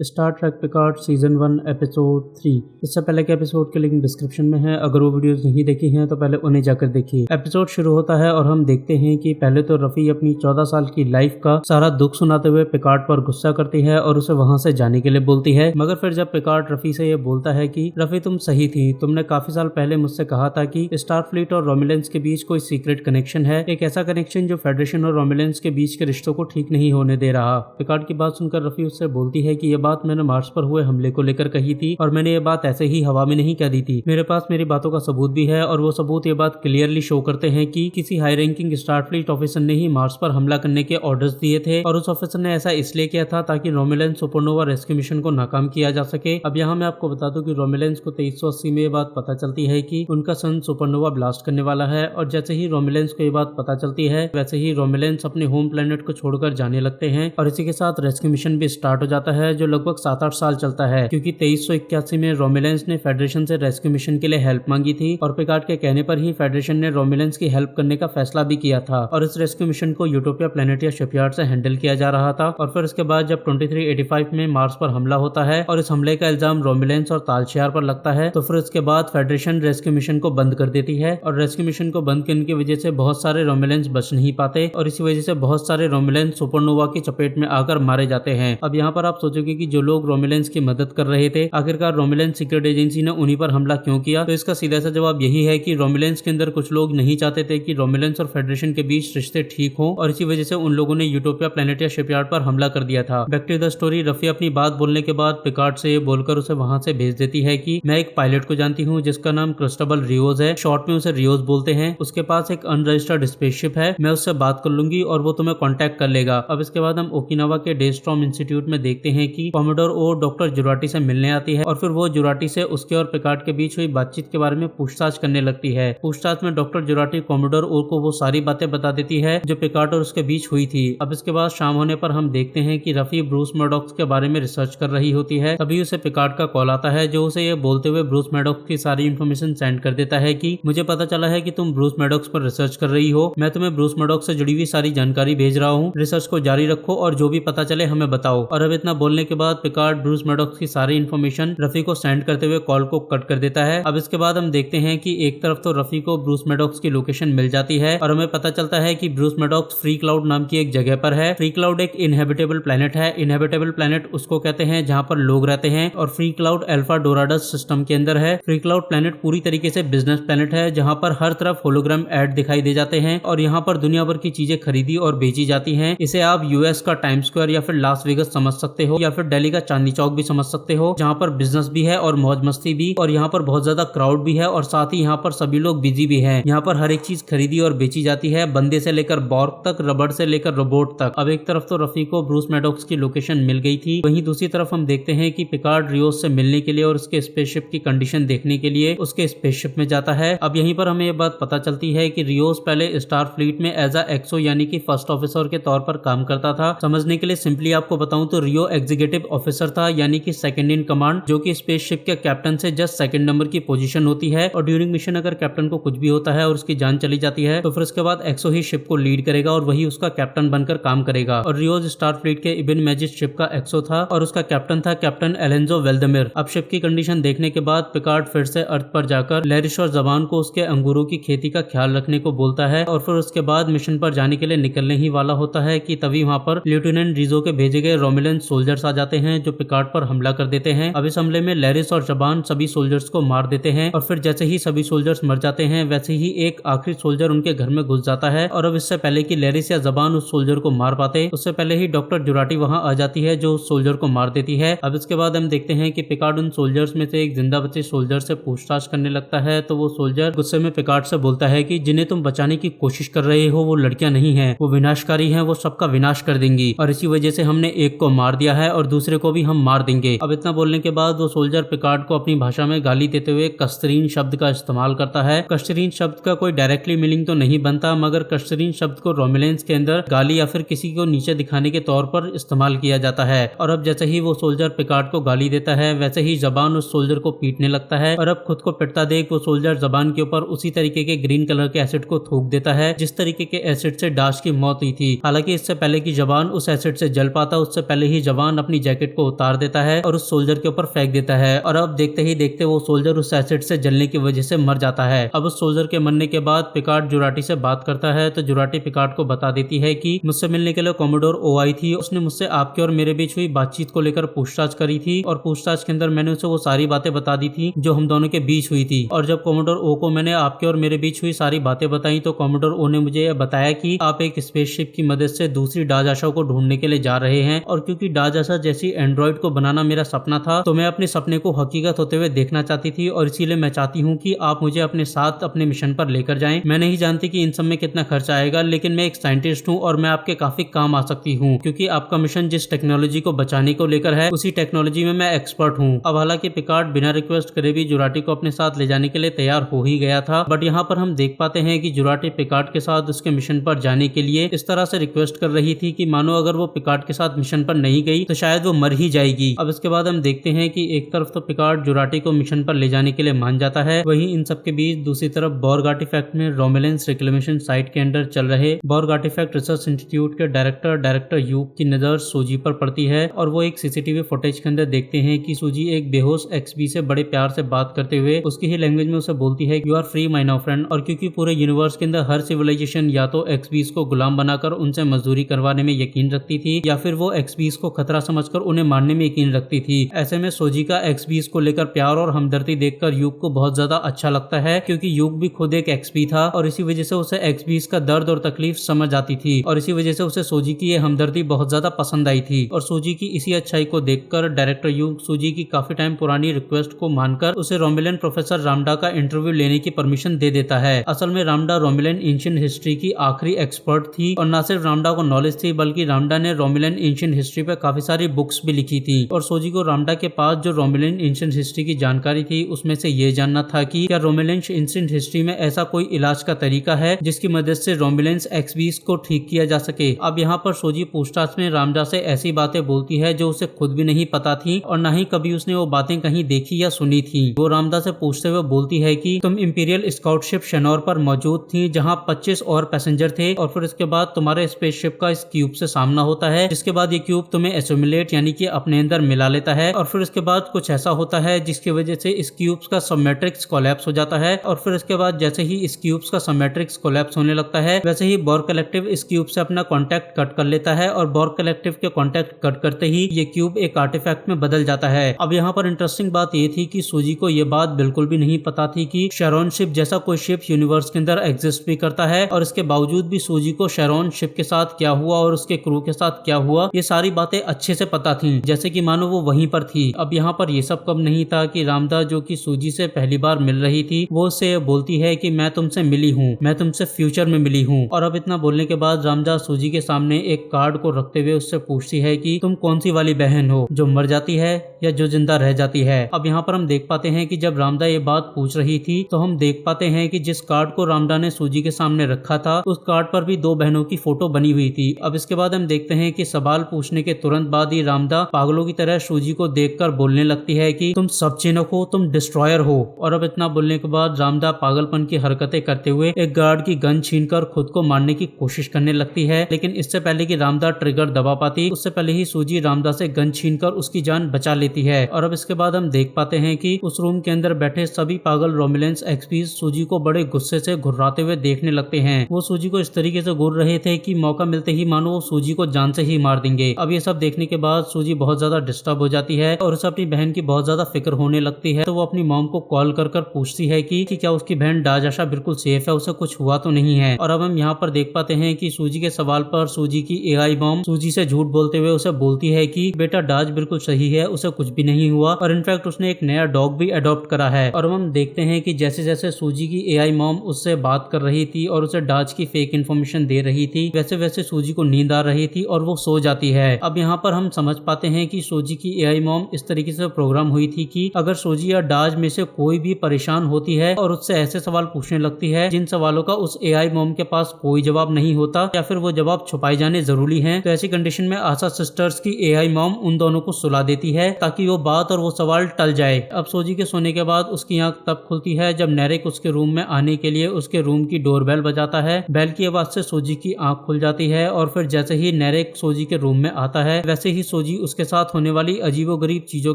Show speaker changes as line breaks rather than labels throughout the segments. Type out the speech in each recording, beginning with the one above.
Star Trek Picard season 1 episode 3। इससे पहले के एपिसोड के लिंक डिस्क्रिप्शन में है। अगर वो वीडियोस नहीं देखी हैं तो पहले उन्हें जाकर देखिए। एपिसोड शुरू होता है और हम देखते हैं कि पहले तो रफी अपनी 14 साल की लाइफ का सारा दुख सुनाते हुए पिकार्ड पर गुस्सा करती है और उसे वहां से जाने के लिए बोलती है। मगर फिर जब पिकार्ड रफी से ये बोलता है कि रफी तुम सही थी, तुमने काफी साल पहले मुझसे कहा था कि स्टारफ्लीट और रोमुलेंस के बीच कोई सीक्रेट कनेक्शन है, एक ऐसा कनेक्शन जो फेडरेशन और रोमुलेंस के बीच के रिश्तों को ठीक नहीं होने दे रहा। पिकार्ड की बात सुनकर रफी उससे बोलती है कि यह बात मैंने मार्स पर हुए हमले को लेकर कही थी और मैंने ये बात ऐसे ही हवा में नहीं कह दी थी। मेरे पास मेरी बातों का सबूत भी है और वो सबूत ये बात क्लियरली शो करते हैं कि किसी हाई रैंकिंग स्टारफ्लीट ऑफिसर ने ही मार्स पर हमला करने के ऑर्डर्स दिए थे और उस ऑफिसर ने ऐसा इसलिए किया था ताकि रोमुलेंस सुपरनोवा रेस्क्यू मिशन को नाकाम किया जा सके। अब यहाँ मैं आपको बता दूं कि रोमुलेंस को 2380 में ये बात पता चलती है कि उनका सन सुपरनोवा ब्लास्ट करने वाला है और जैसे ही रोमुलेंस को ये बात पता चलती है वैसे ही रोमुलेंस अपने होम प्लेनेट को छोड़कर जाने लगते हैं और इसी के साथ रेस्क्यू मिशन भी स्टार्ट हो जाता है जो लगभग 7-8 साल चलता है, क्योंकि 2381 में रोमुलेंस ने फेडरेशन से रेस्क्यू मिशन के लिए हेल्प मांगी थी और पिकार्ड के कहने पर ही फेडरेशन ने रोमुलेंस की हेल्प करने का फैसला भी किया था और इस रेस्क्यू मिशन को यूटोपिया प्लेनेट या शिपयार्ड से हैंडल किया जा रहा था। और फिर उसके बाद जब 2385 में मार्स पर हमला होता है और इस हमले का इल्जाम रोमुलेंस और तालशियार पर लगता है तो फिर उसके बाद फेडरेशन रेस्क्यू मिशन को बंद कर देती है और रेस्क्यू मिशन को बंद करने की वजह से बहुत सारे रोमुलेंस बच नहीं पाते और इसी वजह से बहुत सारे रोमुलेंस सुपरनोवा की चपेट में आकर मारे जाते हैं। अब यहाँ पर आप सोचोगे कि जो लोग रोमुलेंस की मदद कर रहे थे, आखिरकार रोमुलेंस सीक्रेट एजेंसी ने उन्हीं पर हमला क्यों किया? तो इसका सीधा सा जवाब यही है कि रोमुलेंस के अंदर कुछ लोग नहीं चाहते थे कि रोमुलेंस और फेडरेशन के बीच रिश्ते ठीक हों और इसी वजह से उन लोगों ने यूटोपिया प्लेनेट या शिपयार्ड पर हमला कर दिया था। Back to the story, Rafi अपनी बात बोलने के बाद पिकार्ड से ये बोलकर उसे वहां से भेज देती है कि मैं एक पायलट को जानती हूँ जिसका नाम क्रिस्टोबल रियोज है, शॉर्ट में उसे रियोज बोलते हैं। उसके पास एक अनरजिस्टर्ड स्पेसशिप है, मैं उससे बात कर लूंगी और वो तुम्हें कांटेक्ट कर लेगा। अब इसके बाद हम ओकिनावा के डेस्ट्रॉम इंस्टीट्यूट में देखते हैं कि कॉमोडोर ओ डॉक्टर जुराटी से मिलने आती है और फिर वो जुराटी से उसके और पिकार्ड के बीच हुई बातचीत के बारे में पूछताछ करने लगती है। पूछताछ में डॉक्टर जुराटी कॉमोडोर ओ को वो सारी बातें बता देती है जो पिकार्ड और उसके बीच हुई थी। अब इसके बाद शाम होने पर हम देखते हैं कि रफी ब्रूस मैडॉक्स के बारे में रिसर्च कर रही होती है। तभी उसे पिकार्ड का कॉल आता है जो उसे ये बोलते हुए ब्रूस मैडॉक्स की सारी इन्फॉर्मेशन सेंड कर देता है कि मुझे पता चला है कि तुम ब्रूस मैडॉक्स पर रिसर्च कर रही हो, मैं तुम्हें ब्रूस मैडॉक्स से जुड़ी हुई सारी जानकारी भेज रहा हूँ, रिसर्च को जारी रखो और जो भी पता चले हमें बताओ। और अब इतना बोलने के बाद पिकार्ड ब्रूस मैडॉक्स की सारी इन्फॉर्मेशन रफी को सेंड करते हुए कॉल को कट कर देता है। अब इसके बाद हम देखते हैं कि एक तरफ तो रफी को ब्रूस मैडॉक्स की लोकेशन मिल जाती है और हमें पता चलता है कि ब्रूस मैडॉक्स फ्री क्लाउड नाम की एक जगह पर है। फ्री क्लाउड एक इनहेबिटेबल प्लेनेट है। इनहेबिटेबल प्लेनेट उसको कहते हैं जहां पर लोग रहते हैं और free cloud alpha Doradus system के अंदर है। फ्री क्लाउड प्लेनेट पूरी तरीके से बिजनेस प्लेनेट है जहां पर हर तरफ होलोग्राम एड दिखाई दे जाते हैं और यहाँ पर दुनिया भर की चीजें खरीदी और बेची जाती हैं। इसे आप यूएस का टाइम स्क्वायर या फिर लास वेगस समझ सकते हो या फिर दिल्ली का चांदनी चौक भी समझ सकते हो, जहाँ पर बिजनेस भी है और मौज मस्ती भी और यहाँ पर बहुत ज्यादा क्राउड भी है और साथ ही यहाँ पर सभी लोग बिजी भी हैं। यहाँ पर हर एक चीज खरीदी और बेची जाती है, बंदे से लेकर बॉर्ग तक, रबड़ से लेकर रोबोट तक। अब एक तरफ तो रफी को ब्रूस मैडॉक्स की लोकेशन मिल गई थी, वहीं दूसरी तरफ हम देखते हैं कि पिकार्ड रियोज से मिलने के लिए और उसके स्पेसशिप की कंडीशन देखने के लिए उसके स्पेसशिप में जाता है। अब यहीं पर हमें ये बात पता चलती है कि रियोज पहले स्टारफ्लीट में एज एक्सो यानी कि फर्स्ट ऑफिसर के तौर पर काम करता था। समझने के लिए सिंपली आपको बताऊं तो रियो एग्जीक्यूटिव ऑफिसर था यानी कि सेकंड इन कमांड, जो कि स्पेसशिप के कैप्टन से जस्ट सेकंड नंबर की पोजीशन होती है और ड्यूरिंग मिशन अगर कैप्टन को कुछ भी होता है और उसकी जान चली जाती है तो फिर उसके बाद एक्सो ही शिप को लीड करेगा और वही उसका कैप्टन बनकर काम करेगा। और रियोज स्टारफ्लीट के इबिन मैजिक शिप का एक्सो था और उसका कैप्टन था कैप्टन एलेंजो वेल्देमिर। अब शिप की कंडीशन देखने के बाद पिकार्ड फिर से अर्थ पर जाकर लैरिश और जबान को उसके अंगूरों की खेती का ख्याल रखने को बोलता है और फिर उसके बाद मिशन पर जाने के लिए निकलने ही वाला होता है कि तभी वहां पर लेफ्टिनेंट रिजो के भेजे गए रोमुलेंस सोल्जर्स आ जाते हैं जो पिकार्ड पर हमला कर देते हैं। अब इस हमले में लैरिस और जबान सभी सोल्जर्स को मार देते हैं और फिर जैसे ही सभी सोल्जर्स मर जाते हैं वैसे ही एक आखिरी सोल्जर उनके घर में घुस जाता है और अब इससे पहले कि लैरिस या जबान उस सोल्जर को मार पाते उससे पहले ही डॉक्टर जुराटी वहां आ जाती है जो उस सोल्जर को मार देती है। अब इसके बाद हम देखते हैं कि पिकार्ड उन सोल्जर्स में से एक जिंदा बचे सोल्जर से पूछताछ करने लगता है तो वो सोल्जर गुस्से में पिकार्ड से बोलता है कि जिन्हें तुम बचाने की कोशिश कर रहे हो वो लड़कियां नहीं है, वो विनाशकारी है, वो सबका विनाश कर देंगी और इसी वजह से हमने एक को मार दिया है और दूसरे को भी हम मार देंगे। अब इतना बोलने के बाद वो सोल्जर पिकार्ड को अपनी भाषा में गाली देते हुए कस्तरीन शब्द का इस्तेमाल करता है। कस्तरीन शब्द का कोई डायरेक्टली मीनिंग तो नहीं बनता मगर कस्तरीन शब्द को रोमुलेंस के अंदर गाली या फिर किसी को नीचे दिखाने के तौर पर इस्तेमाल किया जाता है। और अब जैसे ही वो सोल्जर पिकार्ड को गाली देता है वैसे ही जबान उस सोल्जर को पीटने लगता है और अब खुद को पिटता देख वो सोल्जर जबान के ऊपर उसी तरीके के ग्रीन कलर के एसिड को थूक देता है जिस तरीके के एसिड से डाश की मौत हुई थी। हालांकि इससे पहले कि जबान उस एसिड से जल पाता उससे पहले ही जबान अपनी जैकेट को उतार देता है और उस सोल्जर के ऊपर फेंक देता है और अब देखते ही देखते वो सोल्जर उस एसिड से जलने की वजह से मर जाता है। अब उस सोल्जर के मरने के बाद पिकार्ड जुराटी से बात करता है तो जुराटी पिकार्ड को बता देती है कि मुझसे मिलने के लिए कॉमोडोर ओ आई थी, उसने मुझसे आपके और मेरे बीच हुई बातचीत को लेकर पूछताछ करी थी और पूछताछ के अंदर मैंने उसे वो सारी बातें बता दी थी जो हम दोनों के बीच हुई थी। और जब कॉमोडोर ओ को मैंने आपके और मेरे बीच हुई सारी बातें बताई तो कॉमोडोर ओ ने मुझे यह बताया कि आप एक स्पेसशिप की मदद से दूसरी डाज आशा को ढूंढने के लिए जा रहे हैं और क्योंकि डाज आशा जैसी एंड्रॉइड को बनाना मेरा सपना था तो मैं अपने सपने को हकीकत होते हुए देखना चाहती थी और इसीलिए मैं चाहती हूँ कि आप मुझे अपने साथ अपने मिशन पर लेकर जाएं। मैं नहीं जानती कि इन सब में कितना खर्चा आएगा, लेकिन मैं एक साइंटिस्ट हूँ और मैं आपके काफी काम आ सकती हूँ क्योंकि आपका मिशन जिस टेक्नोलॉजी को बचाने को लेकर है उसी टेक्नोलॉजी में मैं एक्सपर्ट हूँ। अब हालांकि पिकार्ड बिना रिक्वेस्ट करे भी जुराटी को अपने साथ ले जाने के लिए तैयार हो ही गया था, बट यहाँ पर हम देख पाते हैं कि जुराटी पिकार्ड के साथ उसके मिशन पर जाने के लिए इस तरह से रिक्वेस्ट कर रही थी कि मानो अगर वो पिकार्ड के साथ मिशन पर नहीं गई तो शायद वो मर ही जाएगी। अब इसके बाद हम देखते हैं कि एक तरफ तो पिकार्ड जुराटी को मिशन पर ले जाने के लिए मान जाता है, वहीं इन सब के बीच दूसरी तरफ बॉर्ग आर्टिफैक्ट में रोमुलेंस रिक्लेमेशन साइट के अंदर चल रहे बॉर्ग आर्टिफैक्ट रिसर्च इंस्टीट्यूट के डायरेक्टर यूग की नजर सूजी पर पड़ती है और वो एक सीसीटीवी फुटेज के अंदर देखते हैं कि सूजी एक बेहोश एक्सबी से बड़े प्यार से बात करते हुए उसकी ही लैंग्वेज में उसे बोलती है you are free my now friend. और क्योंकि पूरे यूनिवर्स के अंदर हर सिविलाइजेशन या तो एक्सबीस को गुलाम बनाकर उनसे मजदूरी करवाने में यकीन रखती थी या फिर वो एक्सबीस को खतरा समझकर उन्हें मारने में यकीन रखती थी। ऐसे में सूजी का एक्सबीस को लेकर प्यार और हमदर्दी देखकर यूग को बहुत ज्यादा अच्छा लगता है क्योंकि यूग भी खुद एक एक्सबी था और इसी वजह से उसे एक्सबीस का दर्द और तकलीफ समझ आती थी और इसी वजह से उसे सूजी की ये हमदर्दी बहुत ज्यादा पसंद आई थी। और सूजी की इसी अच्छाई को देखकर डायरेक्टर यूग सूजी की काफी टाइम पुरानी रिक्वेस्ट को मानकर उसे रोमुलन प्रोफेसर रामडा का इंटरव्यू लेने की परमिशन दे देता है। असल में रामडा रोमुलन एंशिएंट हिस्ट्री की आखिरी एक्सपर्ट थी और न सिर्फ रामडा को नॉलेज थी बल्कि रामडा ने रोमुलन एंशिएंट हिस्ट्री पे काफी सारी बुक्स भी लिखी थी और सूजी को रामडा के पास जो रोमुलन एंशिएंट हिस्ट्री की जानकारी थी उसमें से ये जानना था कि क्या रोमुलन एंशिएंट हिस्ट्री में ऐसा कोई इलाज का तरीका है जिसकी मदद से रोमुलेंस एक्सबीस को ठीक किया जा सके। अब यहाँ पर सूजी पूछताछ में रामडा से ऐसी बातें बोलती है जो उसे खुद भी नहीं पता थी और न ही कभी उसने वो बातें कहीं देखी या सुनी थी। वो रामडा से पूछते हुए बोलती है कि तुम इंपीरियल स्काउटशिप शेनोर पर मौजूद थी जहाँ 25 और पैसेंजर थे और फिर इसके बाद तुम्हारे स्पेसशिप का इस क्यूब से सामना होता है जिसके बाद ये क्यूब तुम्हें एसोमिलेट यानी कि अपने अंदर मिला लेता है और फिर इसके बाद कुछ ऐसा होता है जिसकी वजह से इस क्यूब्स का सब मैट्रिक्स कोलैप्स हो जाता है और फिर इसके बाद जैसे ही इस क्यूब्स का सब मैट्रिक्स कोलैप्स होने लगता है वैसे ही बॉर्ग कलेक्टिव इस क्यूब से अपना कांटेक्ट कट कर लेता है और बॉर्ग कलेक्टिव के कांटेक्ट कट करते ही ये क्यूब एक आर्टिफैक्ट में बदल जाता है। अब यहाँ पर इंटरेस्टिंग बात ये थी कि सूजी को ये बात बिल्कुल भी नहीं पता थी कि शेरोन शिप जैसा कोई शिप यूनिवर्स के अंदर एग्जिस्ट भी करता है और इसके बावजूद भी सूजी को शेरोन शिप के साथ क्या हुआ और उसके क्रू के साथ क्या हुआ ये सारी बातें अच्छे से पता थी, जैसे कि मानो वो वहीं पर थी। अब यहाँ पर ये सब कब नहीं था कि रामदा जो कि सूजी से पहली बार मिल रही थी वो उससे बोलती है कि मैं तुमसे मिली हूँ, मैं तुमसे फ्यूचर में मिली हूँ। और अब इतना बोलने के बाद रामदा सूजी के सामने एक कार्ड को रखते हुए उससे पूछती है कि तुम कौन सी वाली बहन हो, जो मर जाती है या जो जिंदा रह जाती है। अब यहाँ पर हम देख पाते हैं कि जब रामदा ये बात पूछ रही थी तो हम देख पाते हैं कि जिस कार्ड को रामदा ने सूजी के सामने रखा था उस कार्ड पर भी दो बहनों की फोटो बनी हुई थी। अब इसके बाद हम देखते हैं कि सवाल पूछने के तुरंत बाद ही रामदा पागलों की तरह सूजी को देखकर बोलने लगती है कि तुम सब चिन्हक हो, तुम डिस्ट्रॉयर हो। और अब इतना बोलने के बाद रामदा पागलपन की हरकतें करते हुए एक गार्ड की गन छीनकर खुद को मारने की कोशिश करने लगती है, लेकिन इससे पहले कि रामदा ट्रिगर दबा पाती उससे पहले ही सूजी रामदा से गन छीनकर उसकी जान बचा लेती है। और अब इसके बाद हम देख पाते हैं कि उस रूम के अंदर बैठे सभी पागल रोमुलेंस एक्सपीज सूजी को बड़े गुस्से से घुर्राते हुए देखने लगते हैं। वो सूजी को इस तरीके से घूर रहे थे कि मौका मिलते ही मानो वो सूजी को जान से ही मार देंगे। अब ये सब देखने के बाद सूजी बहुत ज्यादा डिस्टर्ब हो जाती है और उसे अपनी बहन की बहुत ज्यादा फिक्र होने लगती है, तो वो अपनी मॉम को कॉल कर पूछती है कि क्या उसकी बहन डाज आशा बिल्कुल सेफ है, उसे कुछ हुआ तो नहीं है। और अब हम यहाँ पर देख पाते हैं कि सूजी के सवाल पर सूजी की एआई मॉम सूजी से झूठ बोलते हुए उसे बोलती है कि बेटा डाज बिल्कुल सही है, उसे कुछ भी नहीं हुआ और इनफैक्ट उसने एक नया डॉग भी अडॉप्ट करा है। और हम देखते हैं कि जैसे जैसे सूजी की एआई मॉम उससे बात कर रही थी और उसे डाज की फेक इन्फॉर्मेशन दे रही थी वैसे वैसे सूजी को नींद आ रही थी और वो सो जाती है। अब यहाँ पर हम समझ पाते हैं कि सूजी की एआई मॉम इस तरीके से प्रोग्राम हुई थी कि अगर सूजी या डाज में से कोई भी परेशान होती है और उससे ऐसे सवाल पूछने लगती है जिन सवालों का उस एआई मॉम के पास कोई जवाब नहीं होता या फिर वो जवाब छुपाए जाने जरूरी हैं, तो ऐसी कंडीशन में आशा सिस्टर्स की एआई मॉम उन दोनों को सुला देती है ताकि वो बात और वो सवाल टल जाए। अब सूजी के सोने के बाद उसकी आंख तब खुलती है जब नेरिक उसके रूम में आने के लिए उसके रूम की डोरबेल बजाता है। बेल की आवाज से सूजी की आंख खुल जाती है और फिर जैसे ही नेरिक सूजी के रूम में आता है वैसे ही सोजी उसके साथ होने वाली अजीबोगरीब चीजों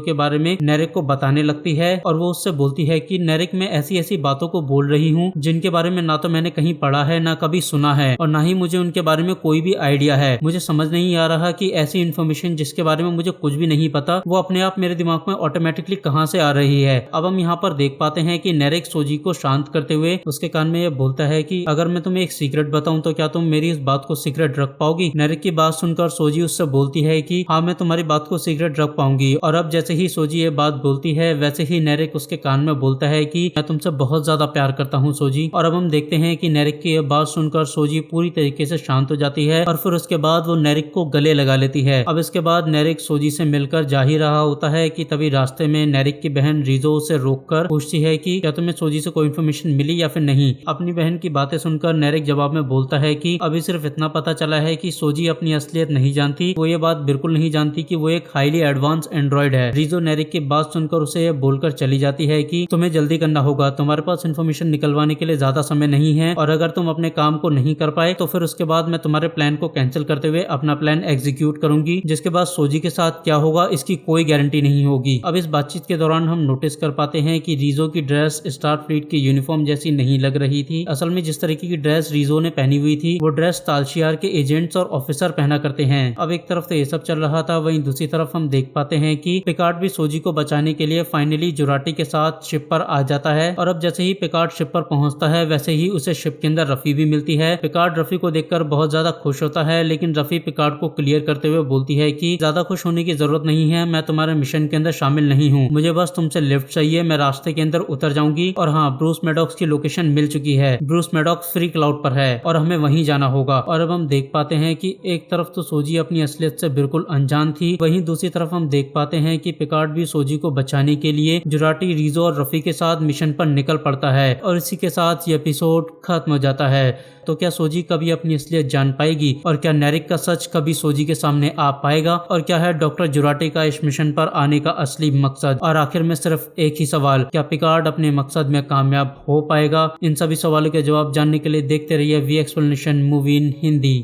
के बारे में नेरिक को बताने लगती है और वो उससे बोलती है कि नेरिक मैं ऐसी ऐसी बातों को बोल रही हूँ जिनके बारे में ना तो मैंने कहीं पढ़ा है ना कभी सुना है और ना ही मुझे उनके बारे में कोई भी आइडिया है। मुझे समझ नहीं आ रहा कि ऐसी इन्फॉर्मेशन जिसके बारे में मुझे कुछ भी नहीं पता वो अपने आप मेरे दिमाग में ऑटोमेटिकली कहाँ से आ रही है। अब हम यहाँ पर देख पाते हैं कि नेरिक सोजी को शांत करते हुए उसके कान में ये बोलता है कि अगर मैं तुम्हें एक सीक्रेट बताऊं तो क्या तुम मेरी इस बात को सीक्रेट रख पाओगी। नेरिक की बात सुनकर सोजी उससे बोलती है कि हाँ मैं तुम्हारी बात को सीक्रेट रख पाऊंगी। और अब जैसे ही सोजी ये बात बोलती है वैसे ही नेरिक उसके कान में बोलता है कि मैं तुमसे बहुत ज्यादा प्यार करता हूँ सोजी। और अब हम देखते हैं कि नेरिक की यह बात सुनकर सोजी पूरी तरीके से शांत हो जाती है और फिर उसके बाद वो नेरिक को गले लगा लेती है। अब इसके बाद नेरिक सोजी से मिलकर जा ही रहा होता है कि तभी रास्ते में नेरिक की बहन रीजो उसे रोककर पूछती है कि क्या तुम्हें सोजी से कोई इन्फॉर्मेशन मिली या फिर नहीं। अपनी बहन की बातें सुनकर नेरिक जवाब में बोलता है कि अभी सिर्फ इतना पता चला है कि सोजी अपनी असलियत नहीं जानती। वो ये बात बिल्कुल नहीं जानती कि वो एक हाईली एडवांस एंड्रॉइड है। रीजो नेरिक की बात सुनकर उसे ये बोलकर चली जाती है कि तुम्हें जल्दी करना होगा, तुम्हारे पास इन्फॉर्मेशन निकलवाने के लिए ज्यादा समय नहीं है और अगर तुम अपने काम को नहीं कर पाए तो फिर उसके बाद मैं तुम्हारे प्लान को कैंसिल करते हुए अपना प्लान एग्जीक्यूट करूंगी, जिसके बाद सोजी के साथ क्या होगा इसकी कोई गारंटी नहीं होगी। अब इस बातचीत के दौरान हम नोटिस कर पाते हैं कि रीजो की ड्रेस स्टारफ्लीट की यूनिफॉर्म जैसी नहीं लग रही थी। असल में जिस तरीके की ड्रेस रीजो ने पहनी हुई थी वो ड्रेस तालशियार के एजेंट्स और ऑफिसर पहना करते हैं। अब एक तरफ तो ये सब चल रहा था, वहीं दूसरी तरफ हम देख पाते हैं कि पिकार्ड भी सोजी को बचाने के लिए फाइनली जुराटी के साथ शिप पर आ जाता है। और अब जैसे ही पिकार्ड शिप पर पहुंचता है वैसे ही उसे शिप के अंदर रफी भी मिलती है। पिकार्ड रफी को देखकर बहुत ज्यादा खुश होता है, लेकिन रफी पिकार्ड को क्लियर करते हुए बोलती है कि ज्यादा खुश होने की जरूरत नहीं है, मैं तुम्हारे मिशन के अंदर शामिल नहीं हूँ, मुझे बस तुमसे लिफ्ट चाहिए, मैं रास्ते के अंदर उतर जाऊंगी। और हाँ, ब्रूस मैडॉक्स की लोकेशन मिल चुकी है, ब्रूस मैडॉक्स फ्री क्लाउड पर है और हमें वहीं जाना होगा। और अब हम देख पाते हैं कि एक तरफ तो सोजी अपनी असलियत से बिल्कुल अनजान थी, वहीं दूसरी तरफ हम देख पाते हैं कि पिकार्ड भी सोजी को बचाने के लिए जुराटी, रीजो और रफी के साथ मिशन पर निकल पड़ता है। और इसी के साथ ये एपिसोड खत्म हो जाता है। तो क्या सोजी कभी अपनी असलियत जान पाएगी और क्या नेरिक का सच कभी सोजी के सामने आ पाएगा और क्या है डॉक्टर जुराटी का इस मिशन पर आने का असली मकसद। और आखिर में सिर्फ एक ही सवाल, क्या पिकार्ड अपने मकसद में कामयाब हो पाएगा। इन सभी सवालों के जवाब जानने के लिए देखते रहिए V explanation movie in Hindi.